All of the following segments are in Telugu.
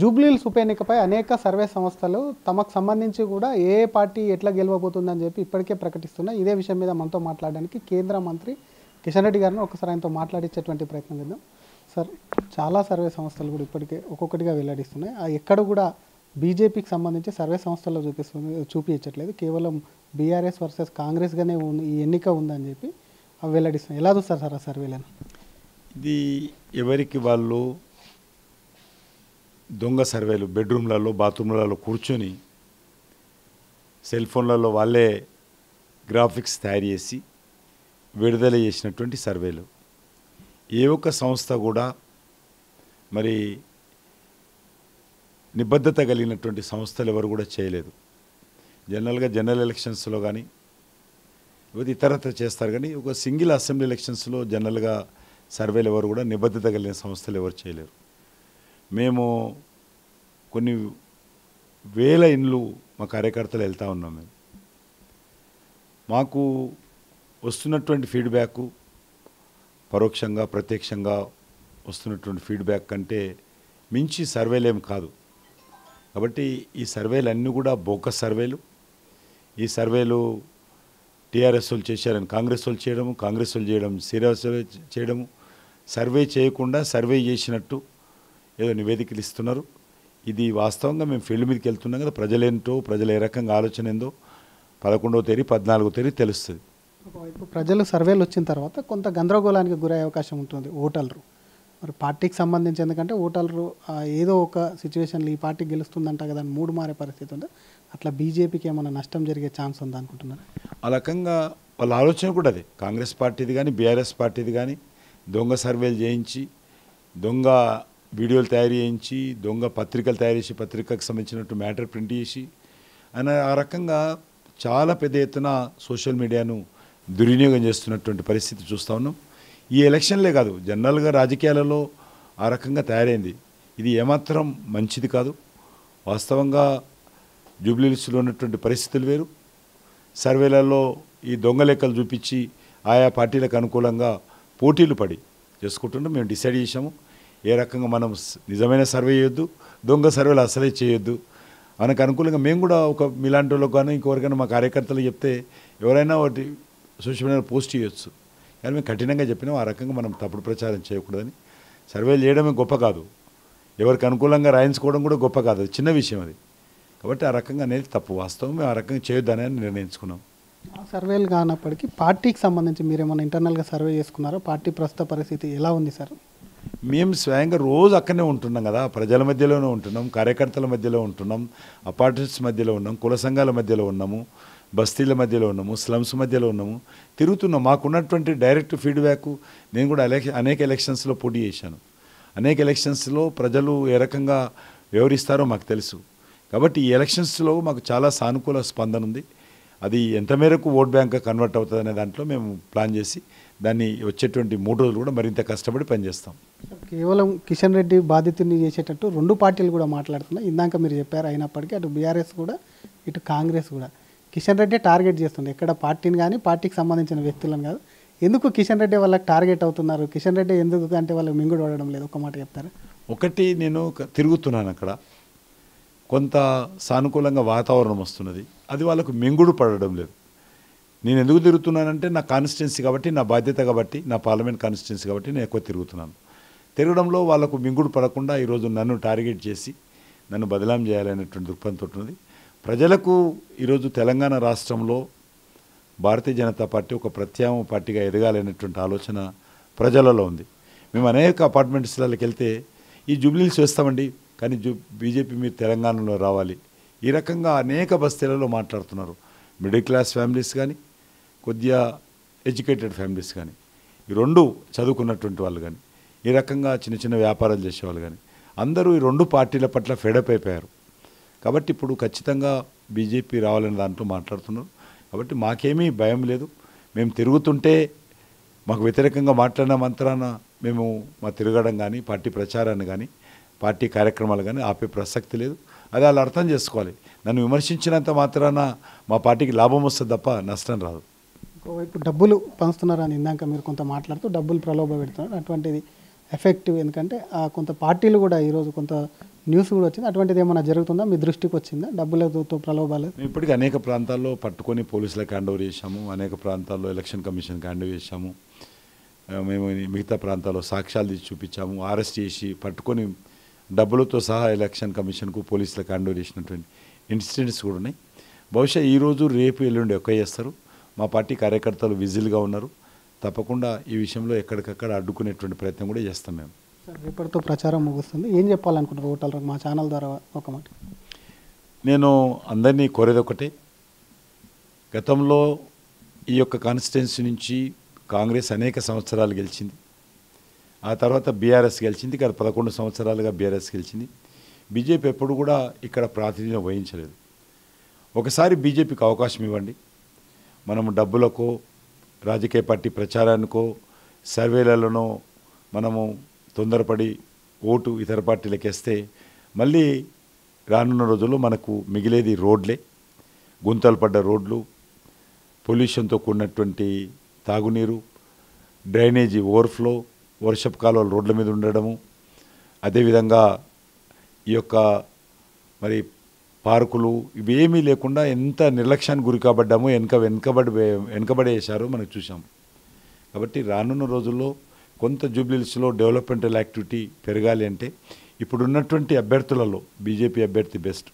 జూబ్లీహిల్స్ ఉప ఎన్నికపై అనేక సర్వే సంస్థలు తమకు సంబంధించి కూడా ఏ పార్టీ ఎట్లా గెలవబోతుందని చెప్పి ఇప్పటికే ప్రకటిస్తున్నాయి. ఇదే విషయం మీద మనతో మాట్లాడడానికి కేంద్ర మంత్రి కిషన్ రెడ్డి గారిని ఒకసారి ఆయనతో మాట్లాడించేటువంటి ప్రయత్నం చేద్దాం. సార్, చాలా సర్వే సంస్థలు కూడా ఇప్పటికే ఒక్కొక్కటిగా వెల్లడిస్తున్నాయి. ఎక్కడ కూడా బీజేపీకి సంబంధించి సర్వే సంస్థల్లో చూపించట్లేదు, కేవలం బీఆర్ఎస్ వర్సెస్ కాంగ్రెస్గానే ఈ ఎన్నిక ఉందని చెప్పి అవి వెల్లడిస్తున్నాయి. ఎలా చూస్తారు సార్ ఆ సర్వేలను? ఇది ఎవరికి వాళ్ళు దొంగ సర్వేలు, బెడ్రూమ్లలో బాత్రూమ్లలో కూర్చొని సెల్ ఫోన్లలో వాళ్ళే గ్రాఫిక్స్ తయారు చేసి విడుదల చేసినటువంటి సర్వేలు. ఏ ఒక్క సంస్థ కూడా మరి నిబద్ధత కలిగినటువంటి సంస్థలు ఎవరు కూడా చేయలేదు. జనరల్ ఎలక్షన్స్లో కానీ లేకపోతే ఇతరత్ర చేస్తారు, కానీ ఒక సింగిల్ అసెంబ్లీ ఎలక్షన్స్లో జనరల్గా సర్వేలు ఎవరు కూడా నిబద్ధత కలిగిన సంస్థలు ఎవరు చేయలేరు. మేము కొన్ని వేల ఇండ్లు మా కార్యకర్తలు వెళ్తూ ఉన్నాం. మేము మాకు వస్తున్నటువంటి ఫీడ్బ్యాక్ పరోక్షంగా ప్రత్యక్షంగా వస్తున్నటువంటి ఫీడ్బ్యాక్ కంటే మించి సర్వేలేం కాదు. కాబట్టి ఈ సర్వేలు అన్నీ కూడా బోకస్ సర్వేలు. ఈ సర్వేలు టీఆర్ఎస్ వాళ్ళు చేశారని కాంగ్రెస్ వాళ్ళు చేయడము, కాంగ్రెస్ వాళ్ళు చేయడం సీరియస్ చేయడము, సర్వే చేయకుండా సర్వే చేసినట్టు ఏదో నివేదికలు ఇస్తున్నారు. ఇది వాస్తవంగా మేము ఫీల్డ్ మీదకి వెళ్తున్నాం కదా, ప్రజలేంటో, ప్రజలు ఏ రకంగా ఆలోచన ఏందో 11వ తేదీ 14వ తేదీ తెలుస్తుంది. ఒకవైపు ప్రజలు సర్వేలు వచ్చిన తర్వాత కొంత గందరగోళానికి గురయ్యే అవకాశం ఉంటుంది ఓటర్లు. మరి పార్టీకి సంబంధించి, ఎందుకంటే ఓటర్లు ఏదో ఒక సిచ్యువేషన్లో ఈ పార్టీ గెలుస్తుందంట కదా అని మూడు మారే పరిస్థితి ఉంది. అట్లా బీజేపీకి ఏమైనా నష్టం జరిగే ఛాన్స్ ఉందా అనుకుంటున్నారు? ఆ రకంగా వాళ్ళ ఆలోచన కూడా అదే. కాంగ్రెస్ పార్టీది కానీ బీఆర్ఎస్ పార్టీది కానీ దొంగ సర్వేలు చేయించి, దొంగ వీడియోలు తయారు చేయించి, దొంగ పత్రికలు తయారు చేసి, పత్రికకు సంబంధించినట్టు మ్యాటర్ ప్రింట్ చేసి ఆ రకంగా చాలా పెద్ద ఎత్తున సోషల్ మీడియాను దుర్వినియోగం చేస్తున్నటువంటి పరిస్థితి చూస్తూ ఉన్నాం. ఈ ఎలక్షన్లే కాదు, జనరల్గా రాజకీయాలలో ఆ రకంగా తయారైంది. ఇది ఏమాత్రం మంచిది కాదు. వాస్తవంగా జూబ్లీహిల్స్లో ఉన్నటువంటి పరిస్థితులు వేరు. సర్వేలలో ఈ దొంగ లెక్కలు చూపించి ఆయా పార్టీలకు అనుకూలంగా పోటీలు పడి చేసుకుంటుంటే మేము డిసైడ్ చేసాము ఏ రకంగా మనం నిజమైన సర్వే చేయొద్దు, దొంగ సర్వేలు అసలే చేయొద్దు. మనకు అనుకూలంగా మేము కూడా ఒక మీలాంటి వాళ్ళకి కానీ ఇంకొకరికైనా మా కార్యకర్తలు చెప్తే ఎవరైనా ఒకటి సోషల్ మీడియాలో పోస్ట్ చేయొచ్చు. కానీ మేము కఠినంగా చెప్పినాం ఆ రకంగా మనం తప్పుడు ప్రచారం చేయకూడదని. సర్వేలు చేయడమే గొప్ప కాదు, ఎవరికి అనుకూలంగా రాయించుకోవడం కూడా గొప్ప కాదు, అది చిన్న విషయం అది. కాబట్టి ఆ రకంగా అనేది తప్పు. వాస్తవం మేము ఆ రకంగా చేయొద్దని నిర్ణయించుకున్నాం. సర్వేలు కానప్పటికీ పార్టీకి సంబంధించి మీరేమన్నా ఇంటర్నల్గా సర్వే చేసుకున్నారో? పార్టీ ప్రస్తుత పరిస్థితి ఎలా ఉంది సార్? మేము స్వయంగా రోజు అక్కడనే ఉంటున్నాం కదా, ప్రజల మధ్యలోనే ఉంటున్నాం, కార్యకర్తల మధ్యలో ఉంటున్నాం, అపార్ట్మెంట్స్ మధ్యలో ఉన్నాం, కుల సంఘాల మధ్యలో ఉన్నాము, బస్తీల మధ్యలో ఉన్నాము, స్లమ్స్ మధ్యలో ఉన్నాము, తిరుగుతున్నాం. మాకున్నటువంటి డైరెక్ట్ ఫీడ్బ్యాక్. నేను కూడా అనేక ఎలక్షన్స్లో పోటీ చేశాను. అనేక ఎలక్షన్స్లో ప్రజలు ఏ రకంగా వ్యవహరిస్తారో మాకు తెలుసు. కాబట్టి ఈ ఎలక్షన్స్లో మాకు చాలా సానుకూల స్పందన ఉంది. అది ఎంత మేరకు ఓట్ బ్యాంక్గా కన్వర్ట్ అవుతుంది అనే దాంట్లో మేము ప్లాన్ చేసి దాన్ని వచ్చేటువంటి 3 రోజులు కూడా మరింత కష్టపడి పనిచేస్తాం. కేవలం కిషన్ రెడ్డి బాధితుని చేసేటట్టు 2 పార్టీలు కూడా మాట్లాడుతున్నాయి. ఇందాక మీరు చెప్పారు, అయినప్పటికీ అటు బీఆర్ఎస్ కూడా ఇటు కాంగ్రెస్ కూడా కిషన్ రెడ్డి టార్గెట్ చేస్తుంది. ఎక్కడ పార్టీని కానీ పార్టీకి సంబంధించిన వ్యక్తులను కాదు. ఎందుకు కిషన్ రెడ్డి వాళ్ళకి టార్గెట్ అవుతున్నారు? కిషన్ రెడ్డి ఎందుకు అంటే వాళ్ళకి మింగుడు పడడం లేదు? ఒక మాట చెప్తారా? ఒకటి, నేను తిరుగుతున్నాను అక్కడ, కొంత సానుకూలంగా వాతావరణం వస్తున్నది, అది వాళ్ళకు మింగుడు పడడం లేదు. నేను ఎందుకు తిరుగుతున్నానంటే నా కాన్స్టిట్యున్సీ కాబట్టి, నా బాధ్యత కాబట్టి, నా పార్లమెంట్ కాన్స్టిట్యున్సీ కాబట్టి నేను ఎక్కువ తిరుగుతున్నాను. తిరగడంలో వాళ్ళకు మింగుడు పడకుండా ఈరోజు నన్ను టార్గెట్ చేసి నన్ను బదలాం చేయాలనేటువంటి దృక్పథంతో ఉన్నది. ప్రజలకు ఈరోజు తెలంగాణ రాష్ట్రంలో భారతీయ జనతా పార్టీ ఒక ప్రత్యామ్నాయ పార్టీగా ఎదగాలనేటువంటి ఆలోచన ప్రజలలో ఉంది. మేము అనేక అపార్ట్మెంట్స్లకి వెళ్తే ఈ జూబ్లీహిల్స్ వేస్తామండి, కానీ బీజేపీ మీరు తెలంగాణలో రావాలి, ఈ రకంగా అనేక బస్తీలలో మాట్లాడుతున్నారు. మిడిల్ క్లాస్ ఫ్యామిలీస్ కానీ, కొద్దిగా ఎడ్యుకేటెడ్ ఫ్యామిలీస్ కానీ, ఈ 2 చదువుకున్నటువంటి వాళ్ళు కానీ, ఈ రకంగా చిన్న చిన్న వ్యాపారాలు చేసేవాళ్ళు కానీ అందరూ ఈ 2 పార్టీల పట్ల ఫెడప్ అయిపోయారు. కాబట్టి ఇప్పుడు ఖచ్చితంగా బీజేపీ రావాలనే దాంట్లో మాట్లాడుతున్నారు. కాబట్టి మాకేమీ భయం లేదు. మేము తిరుగుతుంటే మాకు వ్యతిరేకంగా మాట్లాడిన మంత్రాన మేము మా తిరగడం కానీ, పార్టీ ప్రచారాన్ని కానీ, పార్టీ కార్యక్రమాలు కానీ ఆపే ప్రసక్తి లేదు. అది వాళ్ళు అర్థం చేసుకోవాలి. నన్ను విమర్శించినంత మాత్రాన మా పార్టీకి లాభం వస్తుంది తప్ప నష్టం రాదు. ఒకవైపు డబ్బులు పంచుతున్నారని ఇందాక మీరు కొంత మాట్లాడుతూ డబ్బులు ప్రలోభ పెడుతున్నారు. అటువంటిది ఎఫెక్టివ్, ఎందుకంటే కొంత పార్టీలు కూడా ఈరోజు కొంత న్యూస్ కూడా వచ్చింది. అటువంటిది ఏమైనా జరుగుతుందా, మీ దృష్టికి వచ్చిందా? డబ్బులతో ప్రలోభాలు. మేము ఇప్పటికీ అనేక ప్రాంతాల్లో పట్టుకొని పోలీసులకు హ్యాండ్ ఓవర్ చేశాము, అనేక ప్రాంతాల్లో ఎలక్షన్ కమిషన్కి హ్యాండ్ ఓవర్ చేశాము. మేము మిగతా ప్రాంతాల్లో సాక్ష్యాలు తీసి చూపించాము, అరెస్ట్ చేసి పట్టుకొని డబ్బులతో సహా ఎలక్షన్ కమిషన్కు పోలీసులకు హ్యాండ్ ఓవర్ చేసినటువంటి ఇన్సిడెంట్స్ కూడా ఉన్నాయి. బహుశా ఈరోజు రేపు ఎల్లుండి ఎక్కువ చేస్తారు. మా పార్టీ కార్యకర్తలు విజిల్గా ఉన్నారు. తప్పకుండా ఈ విషయంలో ఎక్కడికక్కడ అడ్డుకునేటువంటి ప్రయత్నం కూడా చేస్తాం మేము. రేపటితో ప్రచారం ముగుస్తుంది. ఏం చెప్పాలనుకుంటున్నారు ఓటర్లకు మా ఛానల్ ద్వారా ఒక మాట? నేను అందరినీ కోరేది ఒకటే, గతంలో ఈ యొక్క కాన్స్టిట్యున్సీ నుంచి కాంగ్రెస్ అనేక సంవత్సరాలు గెలిచింది. ఆ తర్వాత బీఆర్ఎస్ గెలిచింది. గత 11 సంవత్సరాలుగా బీఆర్ఎస్ గెలిచింది. బీజేపీ ఎప్పుడు కూడా ఇక్కడ ప్రాతినిధ్యం వహించలేదు. ఒకసారి బీజేపీకి అవకాశం ఇవ్వండి. మనము డబ్బులకో, రాజకీయ పార్టీ ప్రచారానికో, సర్వేలలోనో మనము తొందరపడి ఓటు ఇతర పార్టీలకు వేస్తే మళ్ళీ రానున్న రోజుల్లో మనకు మిగిలేది రోడ్లే, గుంతలు పడ్డ రోడ్లు, పొల్యూషన్తో కూడినటువంటి తాగునీరు, డ్రైనేజీ ఓవర్ఫ్లో, వర్షపు కాలువలు రోడ్ల మీద ఉండడము, అదేవిధంగా ఈ యొక్క మరి పార్కులు ఇవేమీ లేకుండా ఎంత నిర్లక్ష్యానికి గురి కాబడ్డామో వెనకబడేశారో మనకు చూసాం. కాబట్టి రానున్న రోజుల్లో కొంత జూబ్లీహిల్స్లో డెవలప్మెంటల్ యాక్టివిటీ పెరగాలి అంటే ఇప్పుడున్నటువంటి అభ్యర్థులలో బీజేపీ అభ్యర్థి బెస్ట్,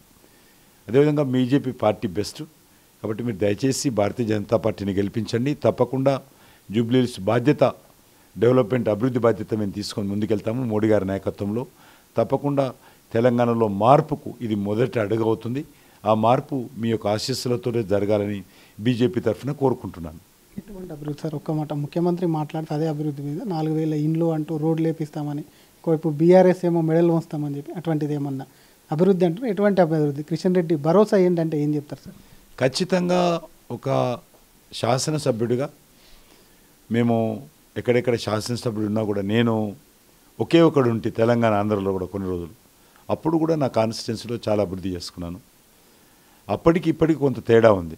అదేవిధంగా బీజేపీ పార్టీ బెస్ట్. కాబట్టి మీరు దయచేసి భారతీయ జనతా పార్టీని గెలిపించండి. తప్పకుండా జూబ్లీహిల్స్ బాధ్యత, డెవలప్మెంట్ అభివృద్ధి బాధ్యత మేము తీసుకొని ముందుకెళ్తాము. మోడీ గారి నాయకత్వంలో తప్పకుండా తెలంగాణలో మార్పుకు ఇది మొదటి అడుగు అవుతుంది. ఆ మార్పు మీ యొక్క ఆశీస్సులతోనే జరగాలని బీజేపీ తరఫున కోరుకుంటున్నాను. ఎటువంటి అభివృద్ధి సార్? ఒక్క మాట, ముఖ్యమంత్రి మాట్లాడితే అదే అభివృద్ధి మీద 4000 ఇండ్లు అంటూ రోడ్లు వేపిస్తామని, ఇంకోవైపు బీఆర్ఎస్ ఏమో మెడల్ వస్తామని చెప్పి, అటువంటిది ఏమన్నా అభివృద్ధి అంటారు? ఎటువంటి అభివృద్ధి? కిషన్ రెడ్డి భరోసా ఏంటంటే ఏం చెప్తారు సార్? ఖచ్చితంగా ఒక శాసనసభ్యుడిగా మేము ఎక్కడెక్కడ శాసనసభ్యుడు ఉన్నా కూడా నేను ఒకే ఒకడు ఉంటే తెలంగాణ ఆంధ్రలో కూడా కొన్ని రోజులు, అప్పుడు కూడా నా కాన్స్టిట్యున్సీలో చాలా అభివృద్ధి చేసుకున్నాను. అప్పటికి ఇప్పటికి కొంత తేడా ఉంది.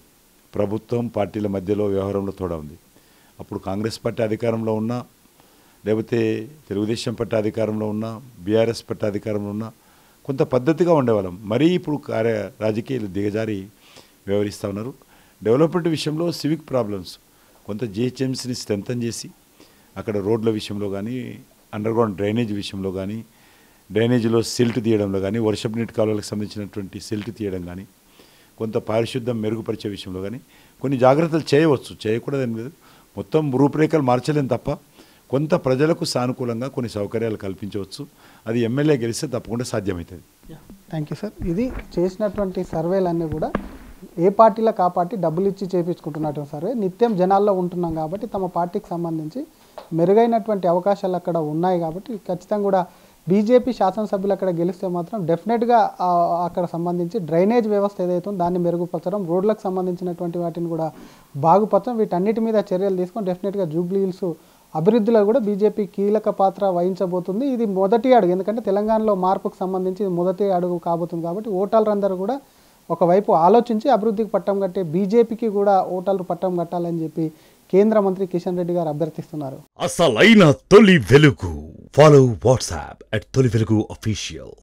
ప్రభుత్వం పార్టీల మధ్యలో వ్యవహారంలో తేడా ఉంది. అప్పుడు కాంగ్రెస్ పార్టీ అధికారంలో ఉన్నా, లేకపోతే తెలుగుదేశం పార్టీ అధికారంలో ఉన్నా, బీఆర్ఎస్ పార్టీ అధికారంలో ఉన్నా కొంత పద్ధతిగా ఉండేవాళ్ళం. మరీ ఇప్పుడు రాజకీయాలు దిగజారి వ్యవహరిస్తూ ఉన్నారు. డెవలప్మెంట్ విషయంలో సివిక్ ప్రాబ్లమ్స్ కొంత జిహెచ్ఎంసీని స్ట్రెంథన్ చేసి అక్కడ రోడ్ల విషయంలో కానీ, అండర్గ్రౌండ్ డ్రైనేజ్ విషయంలో కానీ, డ్రైనేజీలో సిల్ట్ తీయడంలో కానీ, వర్షపు నీటి కాలువలకు సంబంధించినటువంటి సిల్ట్ తీయడం కానీ, కొంత పారిశుద్ధ్యం మెరుగుపరిచే విషయంలో కానీ కొన్ని జాగ్రత్తలు చేయవచ్చు, చేయకూడదని లేదు. మొత్తం రూపురేఖలు మార్చలేం తప్ప కొంత ప్రజలకు సానుకూలంగా కొన్ని సౌకర్యాలు కల్పించవచ్చు. అది ఎమ్మెల్యే గెలిస్తే తప్పకుండా సాధ్యమవుతుంది. Thank you sir. ఇది చేసినటువంటి సర్వేలన్నీ కూడా ఏ పార్టీలకు ఆ పార్టీ డబ్బులు ఇచ్చి చేయించుకుంటున్నటువంటి సర్వే. నిత్యం జనాల్లో ఉంటున్నాం కాబట్టి తమ పార్టీకి సంబంధించి మెరుగైనటువంటి అవకాశాలు అక్కడ ఉన్నాయి కాబట్టి ఖచ్చితంగా కూడా బీజేపీ శాసనసభ్యులు అక్కడ గెలిస్తే మాత్రం డెఫినెట్గా అక్కడ సంబంధించి డ్రైనేజ్ వ్యవస్థ ఏదైతే ఉందో దాన్ని మెరుగుపరచడం, రోడ్లకు సంబంధించినటువంటి వాటిని కూడా బాగుపరచడం, వీటన్నిటి మీద చర్యలు తీసుకొని డెఫినెట్గా జూబ్లీహిల్స్ అభివృద్ధిలో కూడా బీజేపీ కీలక పాత్ర వహించబోతుంది. ఇది మొదటి అడుగు, ఎందుకంటే తెలంగాణలో మార్పుకు సంబంధించి మొదటి అడుగు కాబోతుంది. కాబట్టి ఓటర్లందరూ కూడా ఒకవైపు ఆలోచించి అభివృద్ధికి పట్టం కట్టే బీజేపీకి కూడా ఓటర్లు పట్టం కట్టాలని చెప్పి కేంద్ర మంత్రి కిషన్ రెడ్డి గారు అభ్యర్థిస్తున్నారు. అసలైన తొలి వెలుగు. ఫాలో వాట్సాప్ @తొలి వెలుగు official.